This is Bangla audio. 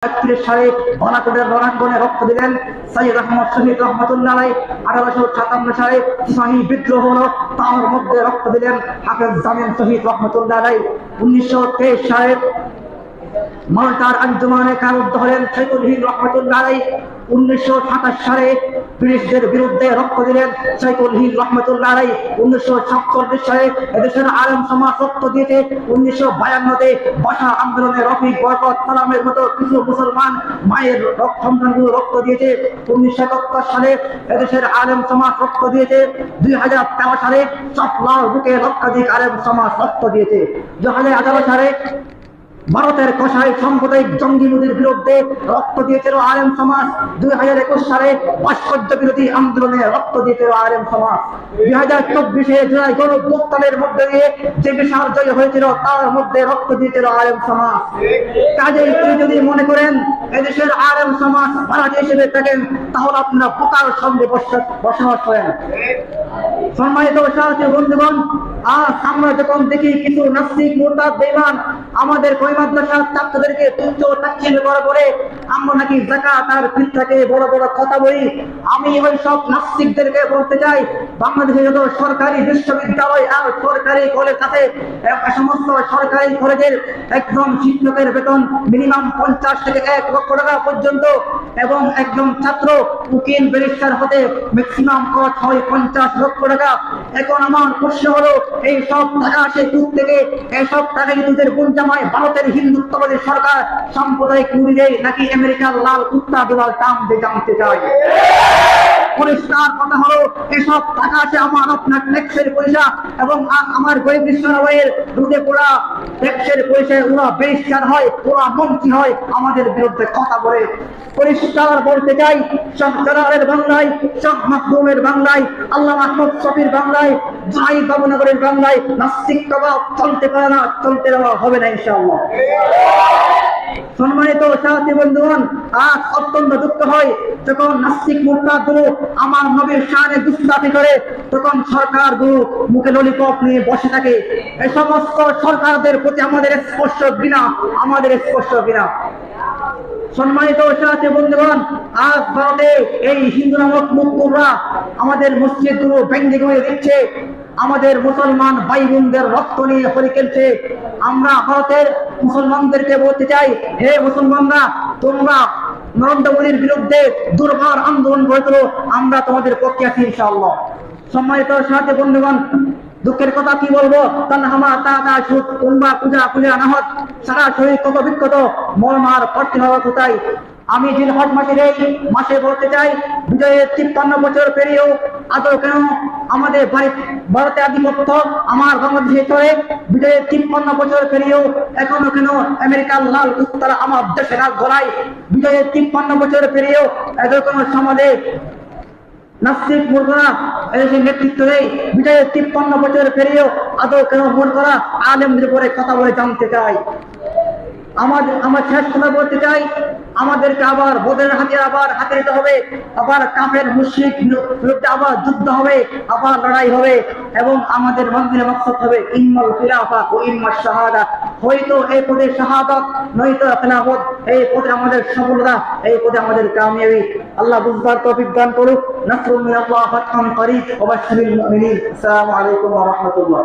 1931 সালে বালাকোটের রণাঙ্গনে রক্ত দিলেন সৈয়দ আহমদ শহীদ রহমতুল্লাহ আলাইহি। 1857 সালে সিপাহী বিদ্রোহ হলো, তার মধ্যে রক্ত দিলেন হাফেজ জামিল শহীদ রহমতুল্লাহ আলাইহি। 1923 সালে মাল্টার আঞ্জুমানে কারারুদ্ধ হলেন শৈখুল হিন্দ রহমতুল্লাহ আলাইহি। 1927 সালে ব্রিটিশদের বিরুদ্ধে রক্ত দিলেন শৈখুল হিন্দ রহমতুল্লাহ আলাইহি। 1947 সালে এদেশের আলেম সমাজ রক্ত দিয়েছে। 1952-তে ভাষা আন্দোলনে রফিক, বরকত, সালামের মতো কিছু মুসলমান মায়ের সন্তানগুলো রক্ত দিয়েছে। 1971 সালে এদেশের আলেম সমাজ রক্ত দিয়েছে। 2013 সালে সফলার বুকে লক্ষাধিক আলেম সমাজ রক্ত দিয়েছে। 2011 সালে ভারতের কসাই সাম্প্রদায়িক জঙ্গি মোদীর বিরুদ্ধে রক্ত দিয়েছিল আলেম সমাজ। 2021 সালে ভাস্কর্য বিরোধী আন্দোলনে রক্ত দিয়েছিল আলেম সমাজ। 2024-এ জুলাই গণঅভ্যুত্থানের মধ্যে দিয়ে যে বিশাল জয় হয়েছিল, তার মধ্যে রক্ত দিয়েছিল আলেম সমাজ। কাজেই তিনি যদি মনে করেন এদেশের আলেম সমাজ ভাড়াটি হিসেবে থাকেন, তাহলে আপনারা বোকার সঙ্গে বসবাস করেন। সম্মানিত সাথী বন্ধুগণ, আজ আমরা যখন দেখি কিছু নাস্তিক, মুরতাদ, বেঈমান আমাদের মাদ্রাসার ছাত্রদেরকে তুচ্ছ তাচ্ছিল্য করে আমরা নাকি যাকাত আর ফিতরাকে বড় বড় কথা বলি, আমি ওই সব নাস্তিকদেরকে বলতে চাই, বাংলাদেশে যত সরকারি বিশ্ববিদ্যালয় আর সরকারি কলেজ আছে, সমস্ত সরকারি কলেজের একজন শিক্ষকের বেতন মিনিমাম 50 থেকে 1 লক্ষ টাকা পর্যন্ত, এবং একজন ছাত্র উকিল ব্যারিস্টার হতে ম্যাক্সিমাম খরচ হয় 50 লক্ষ টাকা। এখন আমার প্রশ্ন হলো, এই সব টাকা আসে কোথা থেকে? এইসব টাকা হিন্দুদের গুণ জামায় ভারতের হিন্দুত্ববাদী সরকার সাম্প্রদায়িক মুড়ি দেয়, নাকি আমেরিকার লাল কুত্তা ডোনাল্ড ট্রাম্প দিয়ে জানতে চায়? পরিষ্কার কথা হলো, এসব টাকা আছে আমার আপনার ট্যাক্সের পয়সা, এবং আমার গরিব কৃষ্ণনগরের রুটে পড়া ট্যাক্সের পয়সায় ওরা ব্যারিস্টার হয়, ওরা মন্ত্রী হয়, আমাদের বিরুদ্ধে কথা বলে। পরিষ্কার বলতে চাই, শাহ জালালের বাংলায়, শাহ মাহবুবের বাংলায়, আল্লামা আহমদ শফির বাংলায়, জাহিদ বাবুনগরের বাংলায় নাস্তিক প্রভাব চলতে পারে না, চলতে দেওয়া হবে না ইনশাআল্লাহ। সম্মানিত সাথী বন্ধুগণ, আজ অত্যন্ত দুঃখ হয় যখন নাস্তিক মুরতাদগুলো আমার নবীর শানে দুষ্টামি করে, তখন সরকারগুলো মুখে ললিপপ নিয়ে বসে থাকে। এই সমস্ত সরকারদের প্রতি আমাদের স্পষ্ট ঘৃণা, আমাদের স্পষ্ট ঘৃণা। সম্মানিত সাথী বন্ধুগণ, আজ ভারতে এই হিন্দু নামক মুক্তরা আমাদের মসজিদগুলো ভেঙে গুঁড়িয়ে দিচ্ছে, আমাদের মুসলমান ভাই বোনদের রক্ত নিয়ে হলি খেলছে। আমরা ভারতের মুসলমানদেরকে বলতে চাই, হে মুসলমানরা, তোমরা নরেন্দ্র মোদীর বিরুদ্ধে দুর্বার আন্দোলন গড়ে তোলো, আমরা তোমাদের পক্ষে আছি ইনশাআল্লাহ। সম্মানিত সাথী বন্ধুগণ, দুঃখের কথা কি বলবো, তানহামা তাতা সুদ কুম্বা পূজা পূজা নাহত, সারা শরীর কত বিক্ষত, মলমার পড়তে হওয়া কোথায়। আমি জিলহজ মাসের এই মাসে বলতে চাই, বিজয়ের 53 বছর পেরিয়েও আদৌ কেন আমাদের ভারতে আধিপত্য আমার বাংলাদেশে চলে? বিজয়ের 53 বছর পেরিয়েও এখনো কেন আমেরিকার লাল কুত্তারা আমার দেশে রাত গলায়? বিজয়ের 53 বছর পেরিয়েও এত কোনো সমাজে নাস্তিক মুরগরা এদেশের নেতৃত্ব নেই। বিজয়ের 53 বছর পেরিয়েও আদৌ কেন মন করা আলেমদের উপরে কথা বলে জানতে চাই। আমার শেষ কথা বলতে চাই, আমাদেরকে আবার বদরের হাতিয়ার আবার হাতে নিতে হবে, আবার কাফের মুশরিক বিরুদ্ধে আবার যুদ্ধ হবে, আবার লড়াই হবে, এবং আমাদের মন্দিরে মকসদ হবে ইম্মাল খিলাফা ও ইম্মাল শাহাদা। হয়তো এই পদে শাহাদাত, নয়তো খিলাফত, এই পদে আমাদের সফলতা, এই পদে আমাদের কামিয়াবি। আল্লাহ বুঝবার তৌফিক দান করুক। নাসরুম মিনাল্লাহ, ফাতহুন করিব, ওয়া বাশশিরিল মুমিনিন। আসসালামু আলাইকুম ওয়া রাহমাতুল্লাহ।